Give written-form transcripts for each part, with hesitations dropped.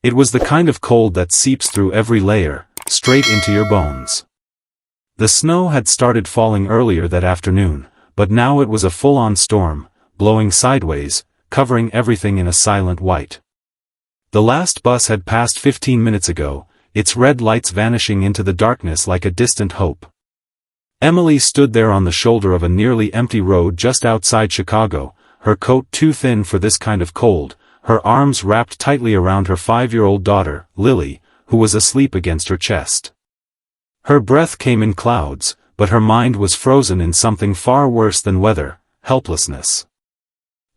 It was the kind of cold that seeps through every layer, straight into your bones. The snow had started falling earlier that afternoon, but now it was a full-on storm, blowing sideways, covering everything in a silent white. The last bus had passed 15 minutes ago, its red lights vanishing into the darkness like a distant hope. Emily stood there on the shoulder of a nearly empty road just outside Chicago, her coat too thin for this kind of cold, her arms wrapped tightly around her 5-year-old daughter, Lily, who was asleep against her chest. Her breath came in clouds, but her mind was frozen in something far worse than weather, helplessness.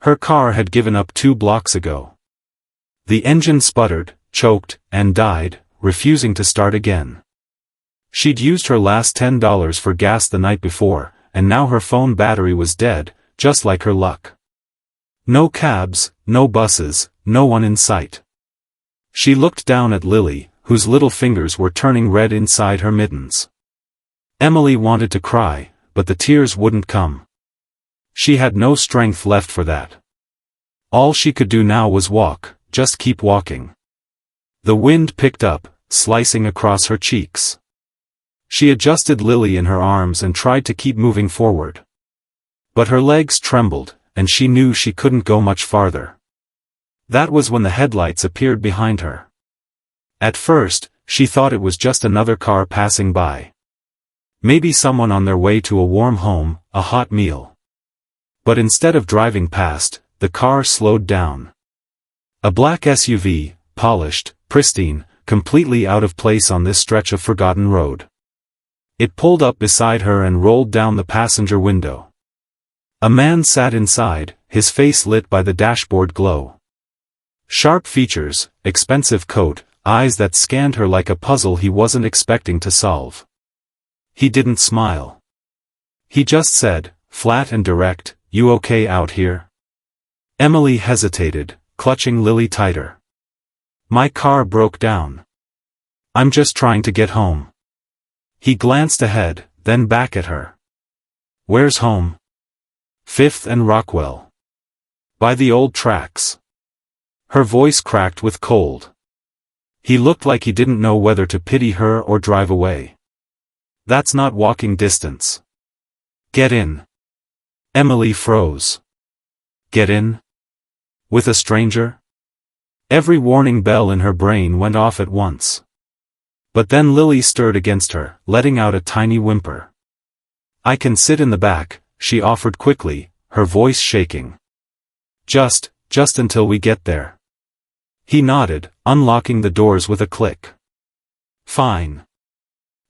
Her car had given up 2 blocks ago. The engine sputtered, choked, and died, refusing to start again. She'd used her last $10 for gas the night before, and now her phone battery was dead, just like her luck. No cabs, no buses, no one in sight. She looked down at Lily, whose little fingers were turning red inside her mittens. Emily wanted to cry, but the tears wouldn't come. She had no strength left for that. All she could do now was walk, just keep walking. The wind picked up, slicing across her cheeks. She adjusted Lily in her arms and tried to keep moving forward. But her legs trembled, and she knew she couldn't go much farther. That was when the headlights appeared behind her. At first, she thought it was just another car passing by. Maybe someone on their way to a warm home, a hot meal. But instead of driving past, the car slowed down. A black SUV, polished, pristine, completely out of place on this stretch of forgotten road. It pulled up beside her and rolled down the passenger window. A man sat inside, his face lit by the dashboard glow. Sharp features, expensive coat, eyes that scanned her like a puzzle he wasn't expecting to solve. He didn't smile. He just said, flat and direct, "You okay out here?" Emily hesitated, clutching Lily tighter. "My car broke down. I'm just trying to get home." He glanced ahead, then back at her. "Where's home?" "Fifth and Rockwell. By the old tracks." Her voice cracked with cold. He looked like he didn't know whether to pity her or drive away. "That's not walking distance. Get in." Emily froze. Get in? With a stranger? Every warning bell in her brain went off at once. But then Lily stirred against her, letting out a tiny whimper. "I can sit in the back," she offered quickly, her voice shaking. Just until we get there." He nodded, unlocking the doors with a click. "Fine.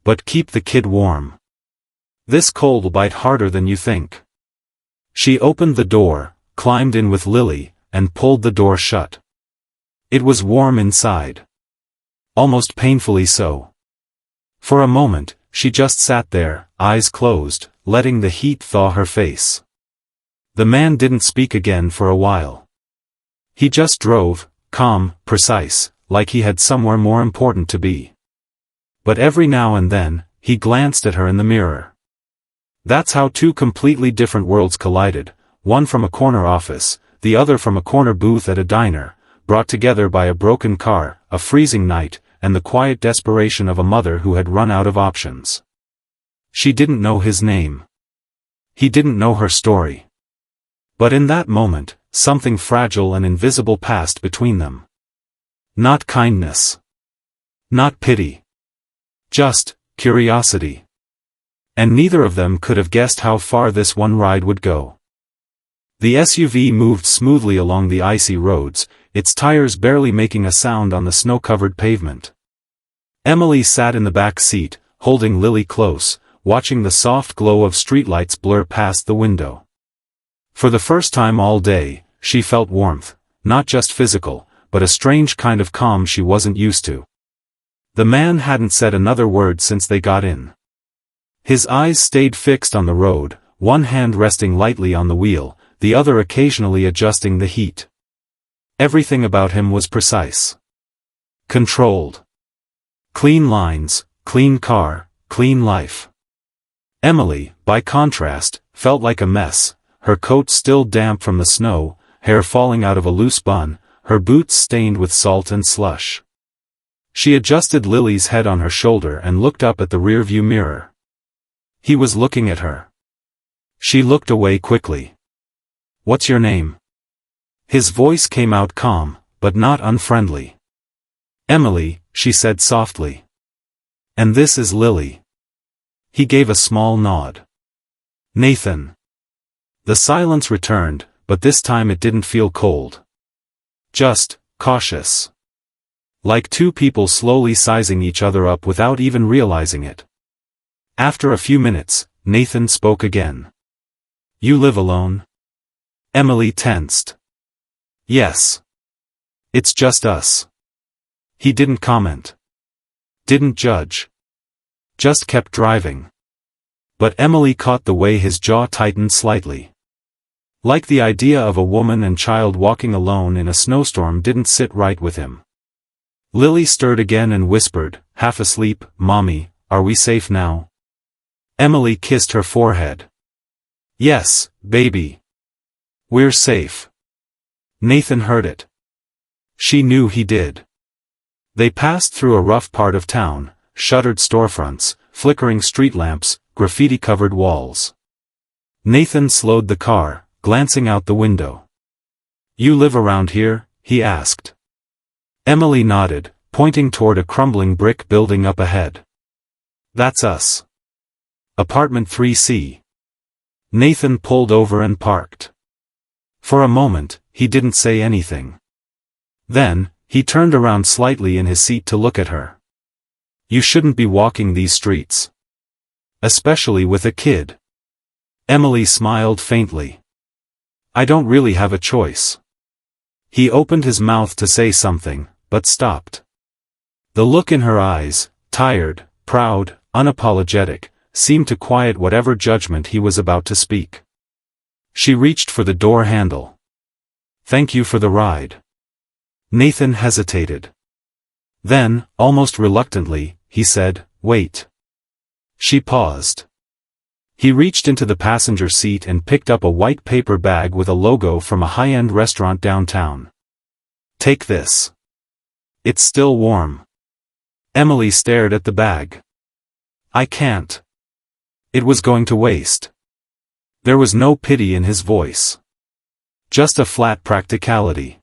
But keep the kid warm. This cold'll bite harder than you think." She opened the door, climbed in with Lily, and pulled the door shut. It was warm inside. Almost painfully so. For a moment, she just sat there, eyes closed, letting the heat thaw her face. The man didn't speak again for a while. He just drove, calm, precise, like he had somewhere more important to be. But every now and then, he glanced at her in the mirror. That's how 2 completely different worlds collided, one from a corner office, the other from a corner booth at a diner, brought together by a broken car, a freezing night, and the quiet desperation of a mother who had run out of options. She didn't know his name. He didn't know her story. But in that moment, something fragile and invisible passed between them. Not kindness. Not pity. Just curiosity. And neither of them could have guessed how far this one ride would go. The SUV moved smoothly along the icy roads, its tires barely making a sound on the snow-covered pavement. Emily sat in the back seat, holding Lily close, watching the soft glow of streetlights blur past the window. For the first time all day, she felt warmth, not just physical, but a strange kind of calm she wasn't used to. The man hadn't said another word since they got in. His eyes stayed fixed on the road, one hand resting lightly on the wheel, the other occasionally adjusting the heat. Everything about him was precise. Controlled. Clean lines, clean car, clean life. Emily, by contrast, felt like a mess, her coat still damp from the snow, hair falling out of a loose bun, her boots stained with salt and slush. She adjusted Lily's head on her shoulder and looked up at the rearview mirror. He was looking at her. She looked away quickly. "What's your name?" His voice came out calm, but not unfriendly. "Emily," she said softly. "And this is Lily." He gave a small nod. "Nathan." The silence returned, but this time it didn't feel cold. Just cautious. Like two people slowly sizing each other up without even realizing it. After a few minutes, Nathan spoke again. "You live alone?" Emily tensed. "Yes. It's just us." He didn't comment. Didn't judge. Just kept driving. But Emily caught the way his jaw tightened slightly. Like the idea of a woman and child walking alone in a snowstorm didn't sit right with him. Lily stirred again and whispered, half asleep, "Mommy, are we safe now?" Emily kissed her forehead. "Yes, baby. We're safe." Nathan heard it. She knew he did. They passed through a rough part of town, shuttered storefronts, flickering street lamps, graffiti-covered walls. Nathan slowed the car, glancing out the window. "You live around here?" he asked. Emily nodded, pointing toward a crumbling brick building up ahead. "That's us. Apartment 3C. Nathan pulled over and parked. For a moment, he didn't say anything. Then, he turned around slightly in his seat to look at her. "You shouldn't be walking these streets. Especially with a kid." Emily smiled faintly. "I don't really have a choice." He opened his mouth to say something, but stopped. The look in her eyes, tired, proud, unapologetic, seemed to quiet whatever judgment he was about to speak. She reached for the door handle. "Thank you for the ride." Nathan hesitated. Then, almost reluctantly, he said, "Wait." She paused. He reached into the passenger seat and picked up a white paper bag with a logo from a high-end restaurant downtown. "Take this. It's still warm." Emily stared at the bag. "I can't." It was going to waste. There was no pity in his voice. Just a flat practicality.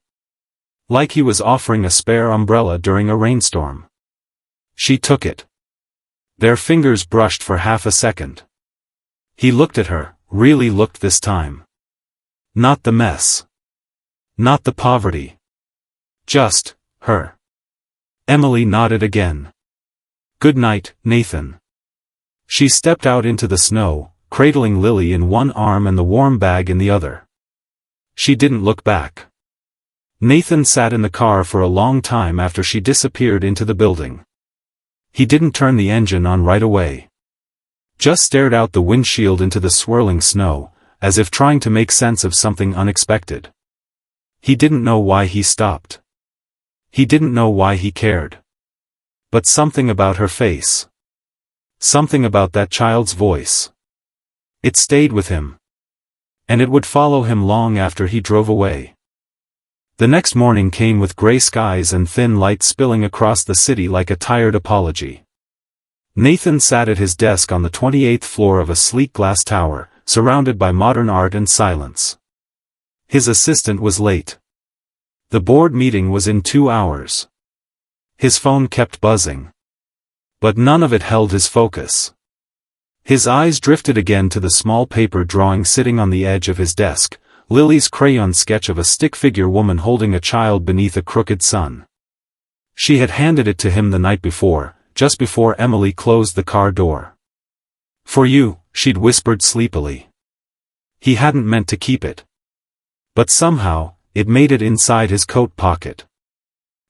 Like he was offering a spare umbrella during a rainstorm. She took it. Their fingers brushed for half a second. He looked at her, really looked this time. Not the mess. Not the poverty. Just her. Emily nodded again. "Good night, Nathan." She stepped out into the snow, cradling Lily in one arm and the warm bag in the other. She didn't look back. Nathan sat in the car for a long time after she disappeared into the building. He didn't turn the engine on right away. Just stared out the windshield into the swirling snow, as if trying to make sense of something unexpected. He didn't know why he stopped. He didn't know why he cared. But something about her face. Something about that child's voice. It stayed with him. And it would follow him long after he drove away. The next morning came with gray skies and thin light spilling across the city like a tired apology. Nathan sat at his desk on the 28th floor of a sleek glass tower, surrounded by modern art and silence. His assistant was late. The board meeting was in 2 hours. His phone kept buzzing. But none of it held his focus. His eyes drifted again to the small paper drawing sitting on the edge of his desk, Lily's crayon sketch of a stick figure woman holding a child beneath a crooked sun. She had handed it to him the night before, just before Emily closed the car door. "For you," she'd whispered sleepily. He hadn't meant to keep it. But somehow, it made it inside his coat pocket.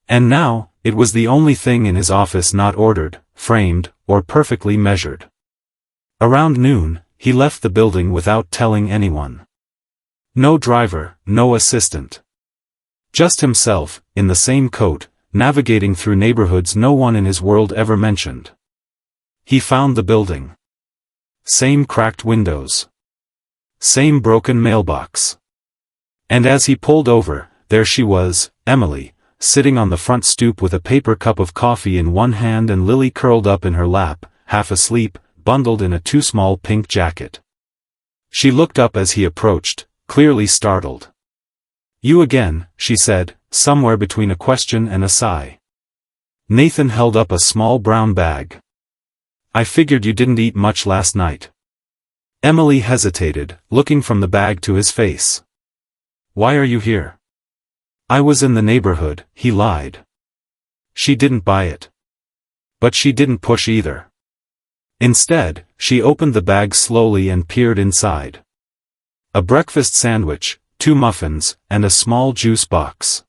And now, it was the only thing in his office not ordered, framed, or perfectly measured. Around noon, he left the building without telling anyone. No driver, no assistant. Just himself, in the same coat, navigating through neighborhoods no one in his world ever mentioned. He found the building. Same cracked windows. Same broken mailbox. And as he pulled over, there she was, Emily, sitting on the front stoop with a paper cup of coffee in one hand and Lily curled up in her lap, half asleep, bundled in a too small pink jacket. She looked up as he approached, clearly startled. "You again," she said, somewhere between a question and a sigh. Nathan held up a small brown bag. "I figured you didn't eat much last night." Emily hesitated, looking from the bag to his face. "Why are you here?" "I was in the neighborhood," he lied. She didn't buy it. But she didn't push either. Instead, she opened the bag slowly and peered inside. A breakfast sandwich, 2 muffins, and a small juice box.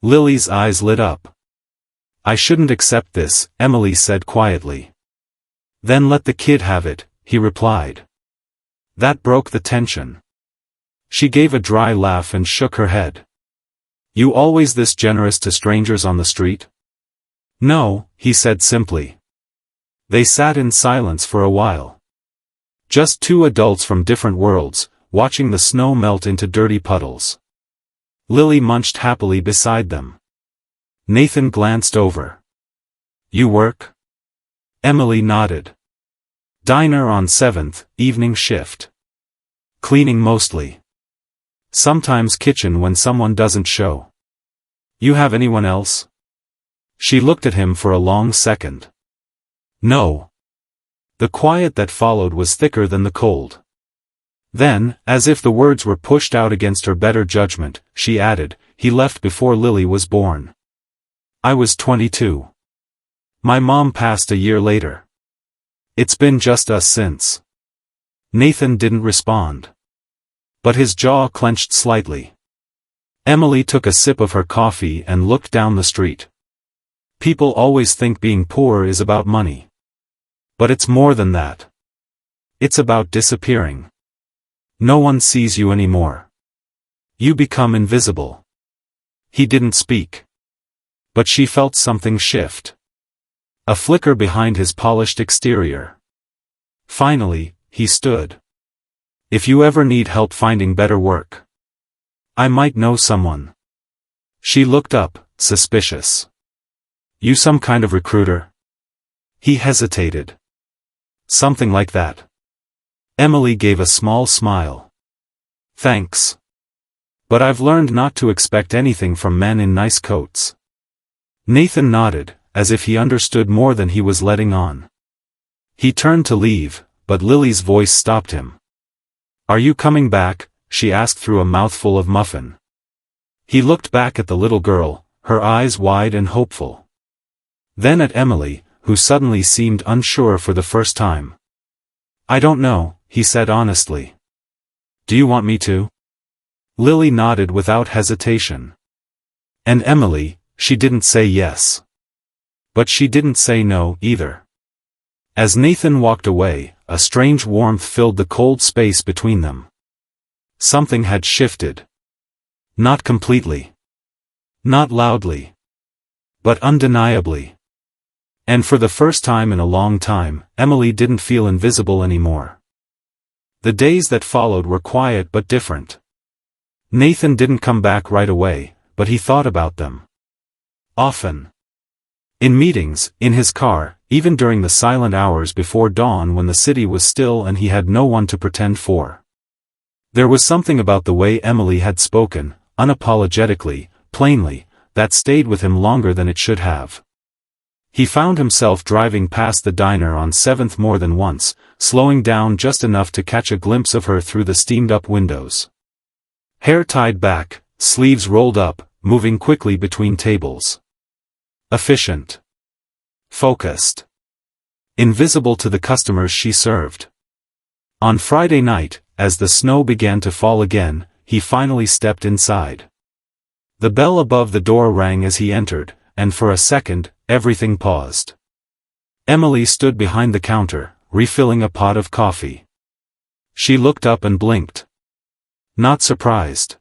Lily's eyes lit up. "I shouldn't accept this," Emily said quietly. "Then let the kid have it," he replied. That broke the tension. She gave a dry laugh and shook her head. "You always this generous to strangers on the street?" "No," he said simply. They sat in silence for a while. Just 2 adults from different worlds, watching the snow melt into dirty puddles. Lily munched happily beside them. Nathan glanced over. "You work?" Emily nodded. "Diner on 7th, evening shift. Cleaning mostly. Sometimes kitchen when someone doesn't show." "You have anyone else?" She looked at him for a long second. "No." The quiet that followed was thicker than the cold. Then, as if the words were pushed out against her better judgment, she added, "He left before Lily was born. I was 22. My mom passed a year later. It's been just us since." Nathan didn't respond. But his jaw clenched slightly. Emily took a sip of her coffee and looked down the street. "People always think being poor is about money. But it's more than that. It's about disappearing. No one sees you anymore. You become invisible." He didn't speak. But she felt something shift. A flicker behind his polished exterior. Finally, he stood. "If you ever need help finding better work, I might know someone." She looked up, suspicious. "You some kind of recruiter?" He hesitated. "Something like that." Emily gave a small smile. "Thanks. But I've learned not to expect anything from men in nice coats." Nathan nodded, as if he understood more than he was letting on. He turned to leave, but Lily's voice stopped him. "Are you coming back?" she asked through a mouthful of muffin. He looked back at the little girl, her eyes wide and hopeful. Then at Emily, who suddenly seemed unsure for the first time. "I don't know," he said honestly. "Do you want me to?" Lily nodded without hesitation. And Emily, she didn't say yes. But she didn't say no, either. As Nathan walked away, a strange warmth filled the cold space between them. Something had shifted. Not completely. Not loudly. But undeniably. And for the first time in a long time, Emily didn't feel invisible anymore. The days that followed were quiet but different. Nathan didn't come back right away, but he thought about them. Often. In meetings, in his car, even during the silent hours before dawn when the city was still and he had no one to pretend for. There was something about the way Emily had spoken, unapologetically, plainly, that stayed with him longer than it should have. He found himself driving past the diner on 7th more than once, slowing down just enough to catch a glimpse of her through the steamed-up windows. Hair tied back, sleeves rolled up, moving quickly between tables. Efficient. Focused. Invisible to the customers she served. On Friday night, as the snow began to fall again, he finally stepped inside. The bell above the door rang as he entered, and for a second, everything paused. Emily stood behind the counter, refilling a pot of coffee. She looked up and blinked. Not surprised.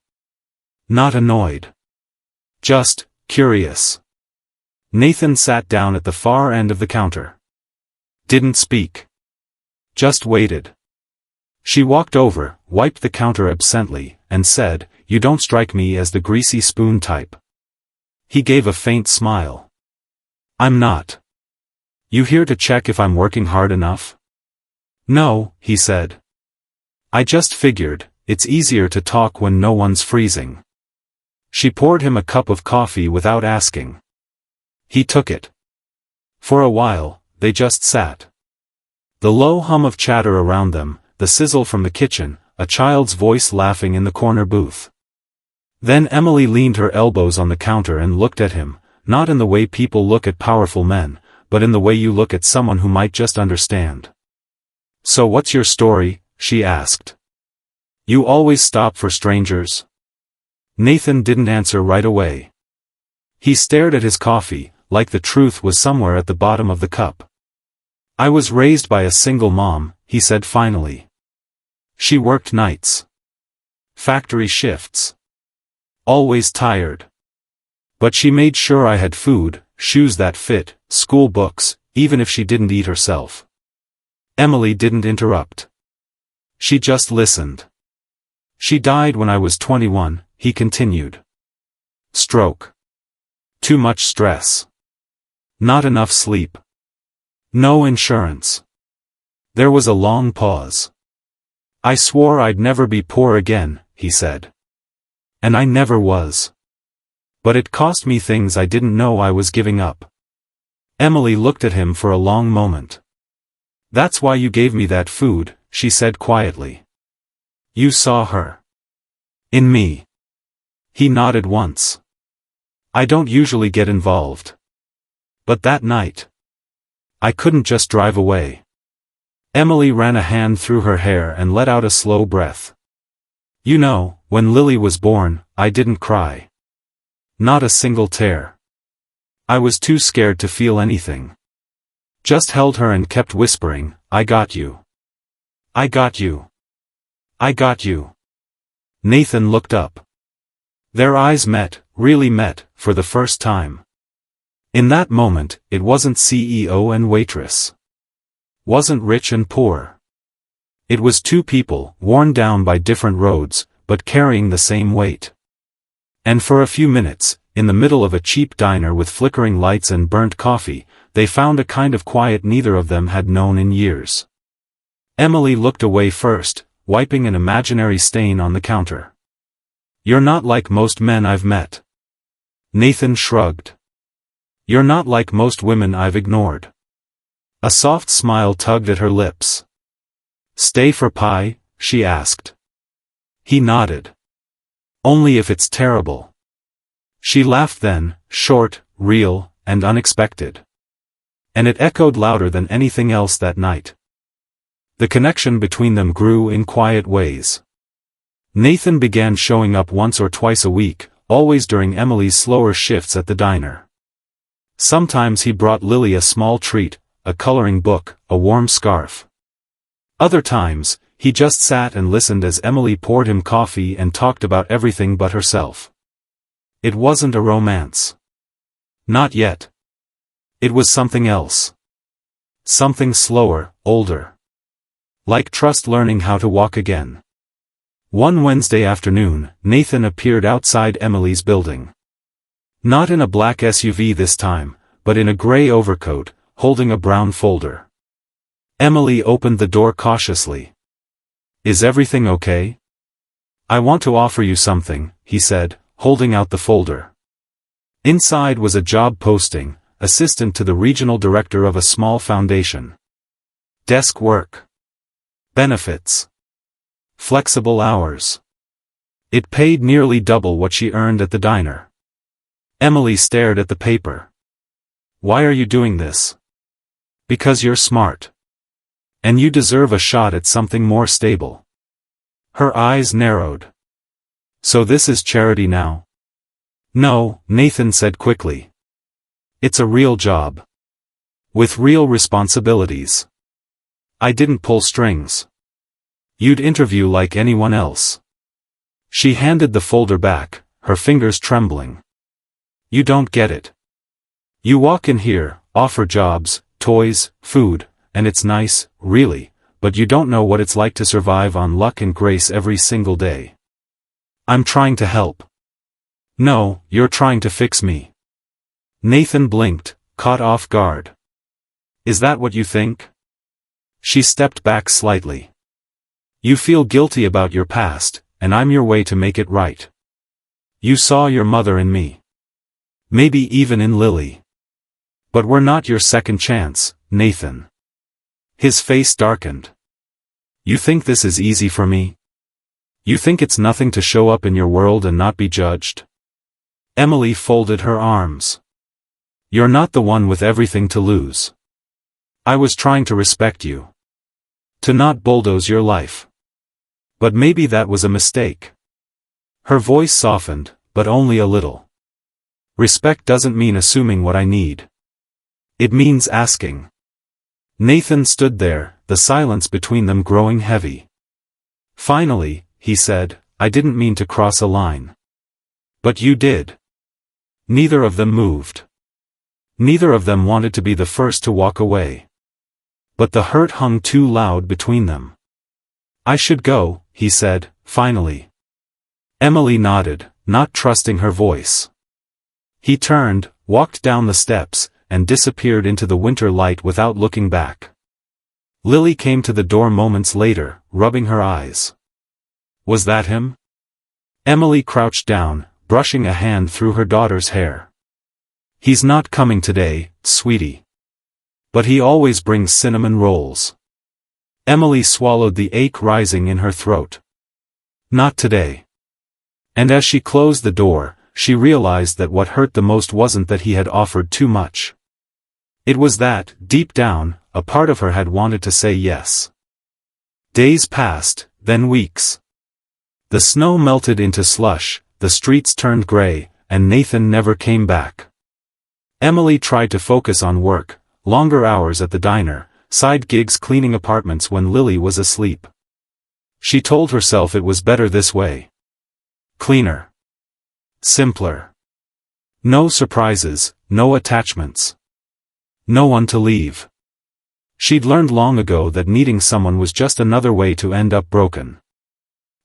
Not annoyed. Just curious. Nathan sat down at the far end of the counter. Didn't speak. Just waited. She walked over, wiped the counter absently, and said, "You don't strike me as the greasy spoon type." He gave a faint smile. I'm not. You here to check if I'm working hard enough? No, he said. I just figured, it's easier to talk when no one's freezing. She poured him a cup of coffee without asking. He took it. For a while, they just sat. The low hum of chatter around them, the sizzle from the kitchen, a child's voice laughing in the corner booth. Then Emily leaned her elbows on the counter and looked at him, not in the way people look at powerful men, but in the way you look at someone who might just understand. So what's your story? She asked. You always stop for strangers? Nathan didn't answer right away. He stared at his coffee, like the truth was somewhere at the bottom of the cup. I was raised by a single mom, he said finally. She worked nights. Factory shifts. Always tired. But she made sure I had food, shoes that fit, school books, even if she didn't eat herself. Emily didn't interrupt. She just listened. She died when I was 21, he continued. Stroke. Too much stress. Not enough sleep. No insurance. There was a long pause. I swore I'd never be poor again, he said. And I never was. But it cost me things I didn't know I was giving up. Emily looked at him for a long moment. That's why you gave me that food, she said quietly. You saw her. In me. He nodded once. I don't usually get involved. But that night. I couldn't just drive away. Emily ran a hand through her hair and let out a slow breath. You know, when Lily was born, I didn't cry. Not a single tear. I was too scared to feel anything. Just held her and kept whispering, I got you. I got you. I got you. Nathan looked up. Their eyes met, really met, for the first time. In that moment, it wasn't CEO and waitress. Wasn't rich and poor. It was two people, worn down by different roads, but carrying the same weight. And for a few minutes, in the middle of a cheap diner with flickering lights and burnt coffee, they found a kind of quiet neither of them had known in years. Emily looked away first, wiping an imaginary stain on the counter. You're not like most men I've met. Nathan shrugged. You're not like most women I've ignored. A soft smile tugged at her lips. Stay for pie? She asked. He nodded. Only if it's terrible. She laughed then, short, real, and unexpected. And it echoed louder than anything else that night. The connection between them grew in quiet ways. Nathan began showing up once or twice a week, always during Emily's slower shifts at the diner. Sometimes he brought Lily a small treat, a coloring book, a warm scarf. Other times, he just sat and listened as Emily poured him coffee and talked about everything but herself. It wasn't a romance. Not yet. It was something else. Something slower, older. Like trust learning how to walk again. One Wednesday afternoon, Nathan appeared outside Emily's building. Not in a black SUV this time, but in a gray overcoat, holding a brown folder. Emily opened the door cautiously. Is everything okay? I want to offer you something, he said, holding out the folder. Inside was a job posting, assistant to the regional director of a small foundation. Desk work. Benefits. Flexible hours. It paid nearly double what she earned at the diner. Emily stared at the paper. Why are you doing this? Because you're smart. And you deserve a shot at something more stable. Her eyes narrowed. So this is charity now? No, Nathan said quickly. It's a real job. With real responsibilities. I didn't pull strings. You'd interview like anyone else. She handed the folder back, her fingers trembling. You don't get it. You walk in here, offer jobs, toys, food, and it's nice, really, but you don't know what it's like to survive on luck and grace every single day. I'm trying to help. No, you're trying to fix me. Nathan blinked, caught off guard. Is that what you think? She stepped back slightly. You feel guilty about your past, and I'm your way to make it right. You saw your mother in me. Maybe even in Lily. But we're not your second chance, Nathan. His face darkened. You think this is easy for me? You think it's nothing to show up in your world and not be judged? Emily folded her arms. You're not the one with everything to lose. I was trying to respect you. To not bulldoze your life. But maybe that was a mistake. Her voice softened, but only a little. Respect doesn't mean assuming what I need. It means asking. Nathan stood there, the silence between them growing heavy. Finally, he said, I didn't mean to cross a line. But you did. Neither of them moved. Neither of them wanted to be the first to walk away. But the hurt hung too loud between them. I should go, he said, finally. Emily nodded, not trusting her voice. He turned, walked down the steps, and disappeared into the winter light without looking back. Lily came to the door moments later, rubbing her eyes. Was that him? Emily crouched down, brushing a hand through her daughter's hair. He's not coming today, sweetie. But he always brings cinnamon rolls. Emily swallowed the ache rising in her throat. Not today. And as she closed the door, she realized that what hurt the most wasn't that he had offered too much. It was that, deep down, a part of her had wanted to say yes. Days passed, then weeks. The snow melted into slush, the streets turned gray, and Nathan never came back. Emily tried to focus on work, longer hours at the diner, side gigs cleaning apartments when Lily was asleep. She told herself it was better this way. Cleaner. Simpler. No surprises, no attachments. No one to leave. She'd learned long ago that needing someone was just another way to end up broken.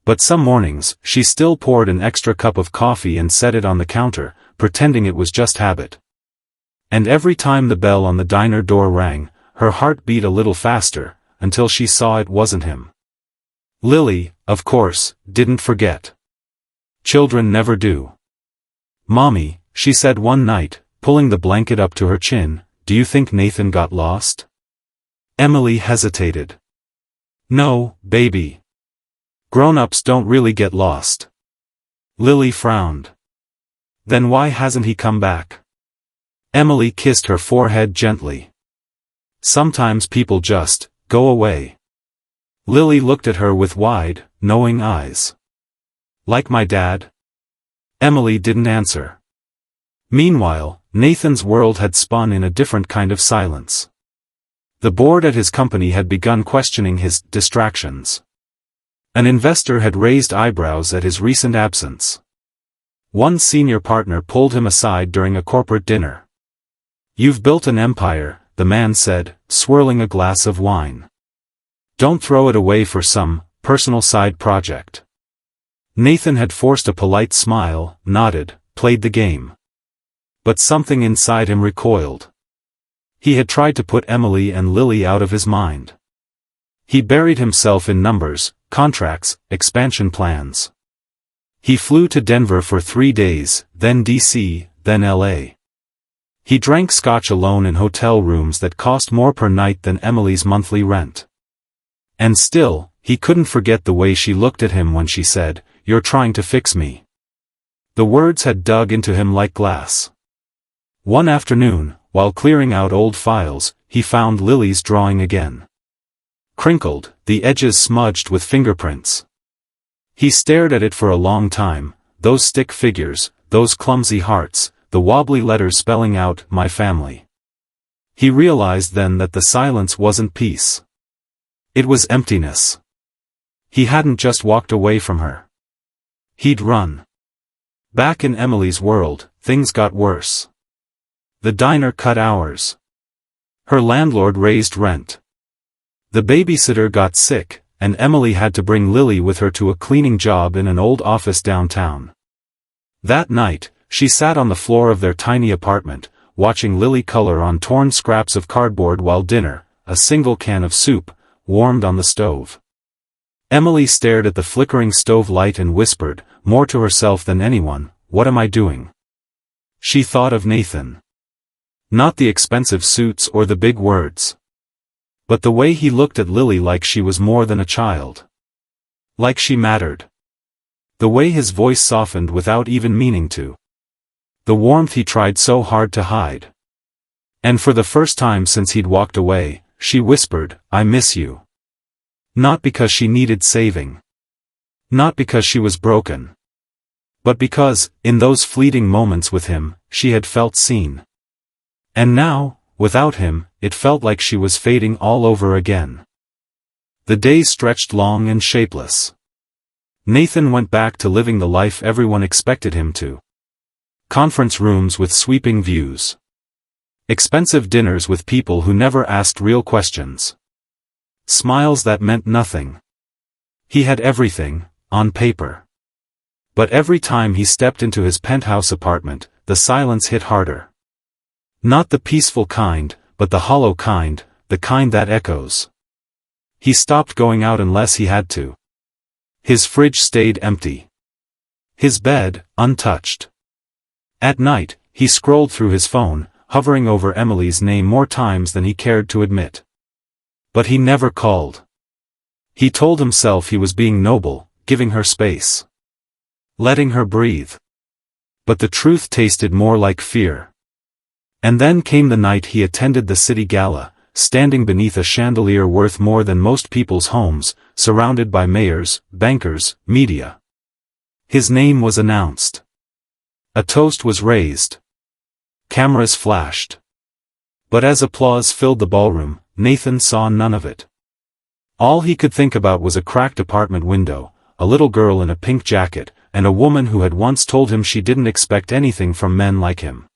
But some mornings, she still poured an extra cup of coffee and set it on the counter, pretending it was just habit. And every time the bell on the diner door rang, her heart beat a little faster, until she saw it wasn't him. Lily, of course, didn't forget. Children never do. Mommy, she said one night, pulling the blanket up to her chin, do you think Nathan got lost? Emily hesitated. No, baby. Grown-ups don't really get lost. Lily frowned. Then why hasn't he come back? Emily kissed her forehead gently. Sometimes people just go away. Lily looked at her with wide, knowing eyes. Like my dad? Emily didn't answer. Meanwhile, Nathan's world had spun in a different kind of silence. The board at his company had begun questioning his distractions. An investor had raised eyebrows at his recent absence. One senior partner pulled him aside during a corporate dinner. You've built an empire, the man said, swirling a glass of wine. Don't throw it away for some personal side project. Nathan had forced a polite smile, nodded, played the game. But something inside him recoiled. He had tried to put Emily and Lily out of his mind. He buried himself in numbers, contracts, expansion plans. He flew to Denver for 3 days, then DC, then LA. He drank scotch alone in hotel rooms that cost more per night than Emily's monthly rent. And still, he couldn't forget the way she looked at him when she said, "You're trying to fix me." The words had dug into him like glass. One afternoon, while clearing out old files, he found Lily's drawing again. Crinkled, the edges smudged with fingerprints. He stared at it for a long time, those stick figures, those clumsy hearts, the wobbly letters spelling out, "My family." He realized then that the silence wasn't peace. It was emptiness. He hadn't just walked away from her. He'd run. Back in Emily's world, things got worse. The diner cut hours. Her landlord raised rent. The babysitter got sick, and Emily had to bring Lily with her to a cleaning job in an old office downtown. That night, she sat on the floor of their tiny apartment, watching Lily color on torn scraps of cardboard while dinner, a single can of soup, warmed on the stove. Emily stared at the flickering stove light and whispered, more to herself than anyone, "What am I doing?" She thought of Nathan. Not the expensive suits or the big words. But the way he looked at Lily like she was more than a child. Like she mattered. The way his voice softened without even meaning to. The warmth he tried so hard to hide. And for the first time since he'd walked away, she whispered, "I miss you." Not because she needed saving. Not because she was broken. But because, in those fleeting moments with him, she had felt seen. And now, without him, it felt like she was fading all over again. The days stretched long and shapeless. Nathan went back to living the life everyone expected him to. Conference rooms with sweeping views. Expensive dinners with people who never asked real questions. Smiles that meant nothing. He had everything, on paper. But every time he stepped into his penthouse apartment, the silence hit harder. Not the peaceful kind, but the hollow kind, the kind that echoes. He stopped going out unless he had to. His fridge stayed empty. His bed, untouched. At night, he scrolled through his phone, hovering over Emily's name more times than he cared to admit. But he never called. He told himself he was being noble, giving her space. Letting her breathe. But the truth tasted more like fear. And then came the night he attended the city gala, standing beneath a chandelier worth more than most people's homes, surrounded by mayors, bankers, media. His name was announced. A toast was raised. Cameras flashed. But as applause filled the ballroom, Nathan saw none of it. All he could think about was a cracked apartment window, a little girl in a pink jacket, and a woman who had once told him she didn't expect anything from men like him.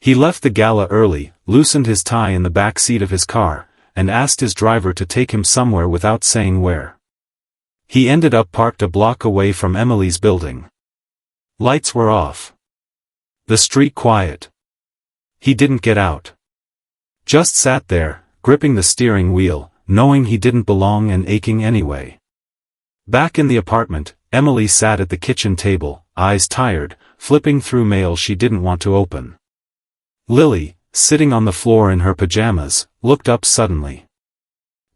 He left the gala early, loosened his tie in the back seat of his car, and asked his driver to take him somewhere without saying where. He ended up parked a block away from Emily's building. Lights were off. The street quiet. He didn't get out. Just sat there, gripping the steering wheel, knowing he didn't belong and aching anyway. Back in the apartment, Emily sat at the kitchen table, eyes tired, flipping through mail she didn't want to open. Lily, sitting on the floor in her pajamas, looked up suddenly.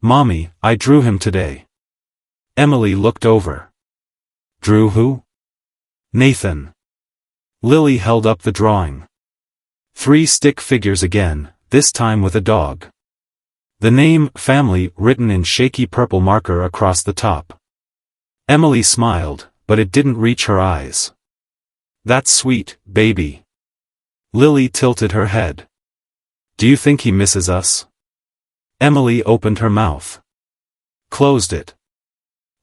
"Mommy, I drew him today." Emily looked over. "Drew who?" "Nathan." Lily held up the drawing. 3 stick figures again, this time with a dog. The name, family, written in shaky purple marker across the top. Emily smiled, but it didn't reach her eyes. "That's sweet, baby." Lily tilted her head. "Do you think he misses us?" Emily opened her mouth. Closed it.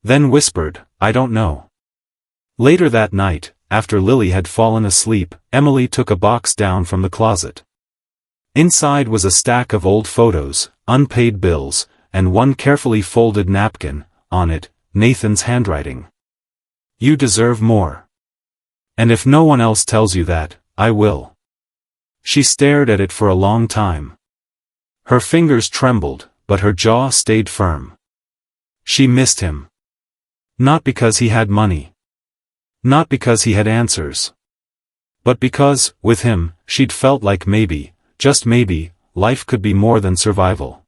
Then whispered, "I don't know." Later that night, after Lily had fallen asleep, Emily took a box down from the closet. Inside was a stack of old photos, unpaid bills, and one carefully folded napkin, on it, Nathan's handwriting. "You deserve more. And if no one else tells you that, I will." She stared at it for a long time. Her fingers trembled, but her jaw stayed firm. She missed him. Not because he had money. Not because he had answers. But because, with him, she'd felt like maybe, just maybe, life could be more than survival.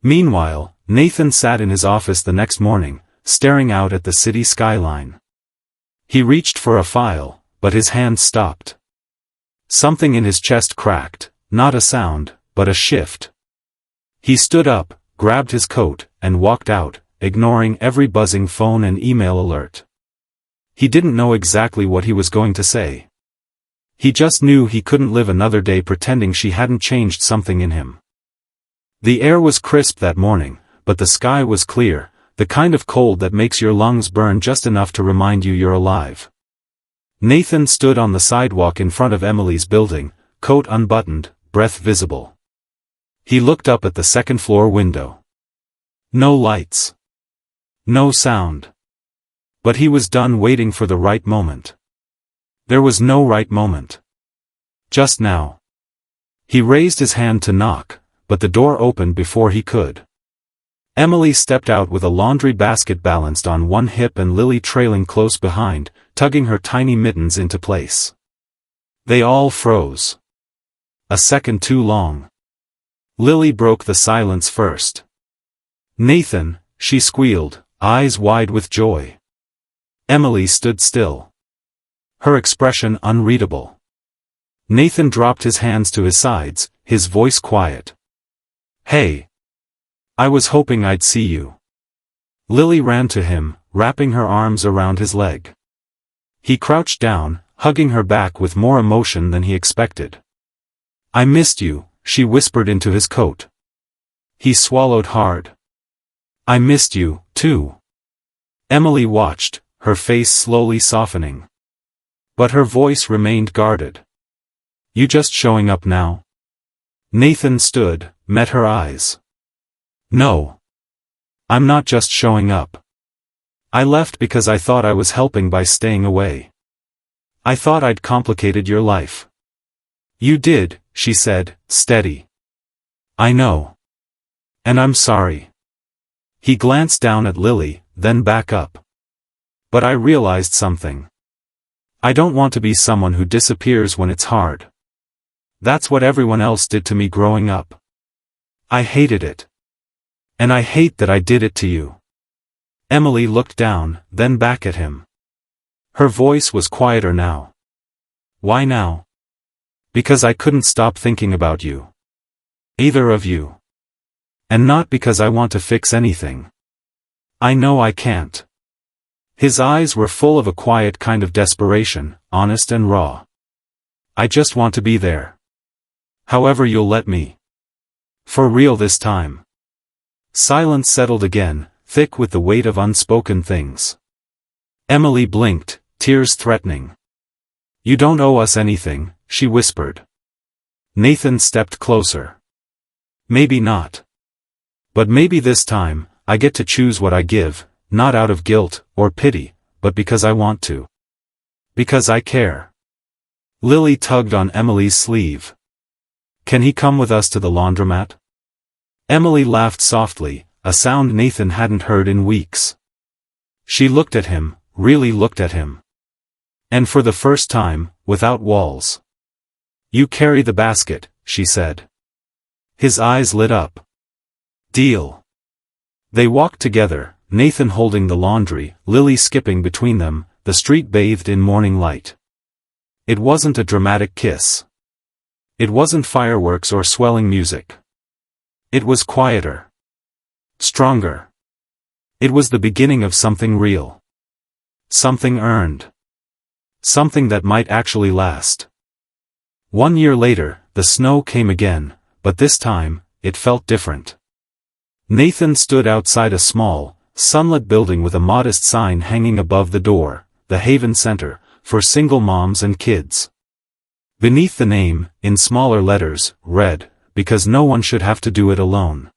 Meanwhile, Nathan sat in his office the next morning, staring out at the city skyline. He reached for a file, but his hand stopped. Something in his chest cracked, not a sound, but a shift. He stood up, grabbed his coat, and walked out, ignoring every buzzing phone and email alert. He didn't know exactly what he was going to say. He just knew he couldn't live another day pretending she hadn't changed something in him. The air was crisp that morning, but the sky was clear, the kind of cold that makes your lungs burn just enough to remind you you're alive. Nathan stood on the sidewalk in front of Emily's building, coat unbuttoned, breath visible. He looked up at the second-floor window. No lights. No sound. But he was done waiting for the right moment. There was no right moment. Just now. He raised his hand to knock, but the door opened before he could. Emily stepped out with a laundry basket balanced on one hip and Lily trailing close behind, tugging her tiny mittens into place. They all froze. A second too long. Lily broke the silence first. "Nathan," she squealed, eyes wide with joy. Emily stood still. Her expression unreadable. Nathan dropped his hands to his sides, his voice quiet. "Hey. I was hoping I'd see you." Lily ran to him, wrapping her arms around his leg. He crouched down, hugging her back with more emotion than he expected. "I missed you," she whispered into his coat. He swallowed hard. "I missed you, too." Emily watched, her face slowly softening. But her voice remained guarded. "You just showing up now?" Nathan stood, met her eyes. "No. I'm not just showing up. I left because I thought I was helping by staying away. I thought I'd complicated your life." "You did," she said, steady. "I know. And I'm sorry." He glanced down at Lily, then back up. "But I realized something. I don't want to be someone who disappears when it's hard. That's what everyone else did to me growing up. I hated it. And I hate that I did it to you." Emily looked down, then back at him. Her voice was quieter now. "Why now?" "Because I couldn't stop thinking about you. Either of you. And not because I want to fix anything. I know I can't." His eyes were full of a quiet kind of desperation, honest and raw. "I just want to be there. However you'll let me. For real this time." Silence settled again, thick with the weight of unspoken things. Emily blinked, tears threatening. "You don't owe us anything," she whispered. Nathan stepped closer. "Maybe not. But maybe this time, I get to choose what I give, not out of guilt or pity, but because I want to. Because I care." Lily tugged on Emily's sleeve. "Can he come with us to the laundromat?" Emily laughed softly, a sound Nathan hadn't heard in weeks. She looked at him, really looked at him. And for the first time, without walls. "You carry the basket," she said. His eyes lit up. "Deal." They walked together, Nathan holding the laundry, Lily skipping between them, the street bathed in morning light. It wasn't a dramatic kiss. It wasn't fireworks or swelling music. It was quieter. Stronger. It was the beginning of something real. Something earned. Something that might actually last. 1 year later, the snow came again, but this time, it felt different. Nathan stood outside a small, sunlit building with a modest sign hanging above the door, the Haven Center, for single moms and kids. Beneath the name, in smaller letters, read, "Because no one should have to do it alone."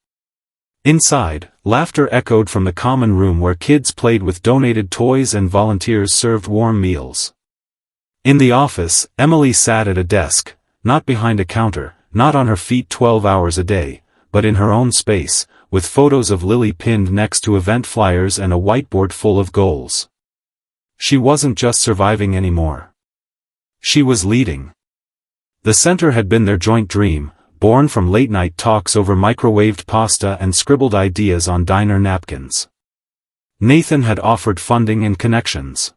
Inside, laughter echoed from the common room where kids played with donated toys and volunteers served warm meals. In the office, Emily sat at a desk, not behind a counter, not on her feet 12 hours a day, but in her own space, with photos of Lily pinned next to event flyers and a whiteboard full of goals. She wasn't just surviving anymore. She was leading. The center had been their joint dream, born from late-night talks over microwaved pasta and scribbled ideas on diner napkins. Nathan had offered funding and connections.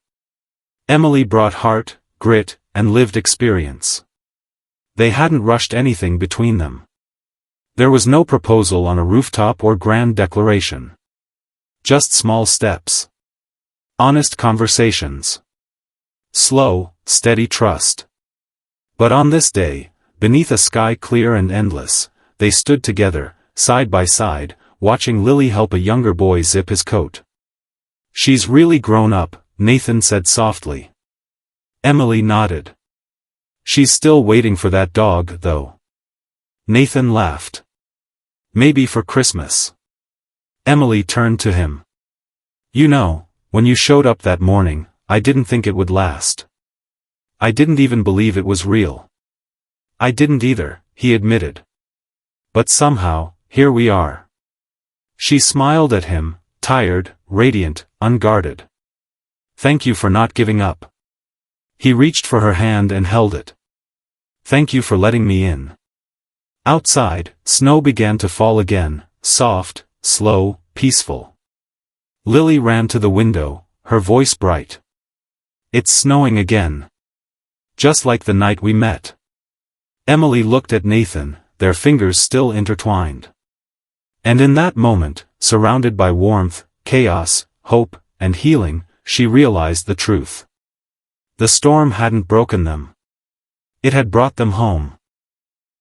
Emily brought heart, grit, and lived experience. They hadn't rushed anything between them. There was no proposal on a rooftop or grand declaration. Just small steps. Honest conversations. Slow, steady trust. But on this day, beneath a sky clear and endless, they stood together, side by side, watching Lily help a younger boy zip his coat. "She's really grown up," Nathan said softly. Emily nodded. "She's still waiting for that dog, though." Nathan laughed. "Maybe for Christmas." Emily turned to him. "You know, when you showed up that morning, I didn't think it would last. I didn't even believe it was real." "I didn't either," he admitted. But somehow, here we are. She smiled at him, tired, radiant, unguarded. Thank you for not giving up. He reached for her hand and held it. Thank you for letting me in. Outside, snow began to fall again, soft, slow, peaceful. Lily ran to the window, her voice bright. It's snowing again. Just like the night we met. Emily looked at Nathan, their fingers still intertwined. And in that moment, surrounded by warmth, chaos, hope, and healing, she realized the truth. The storm hadn't broken them. It had brought them home.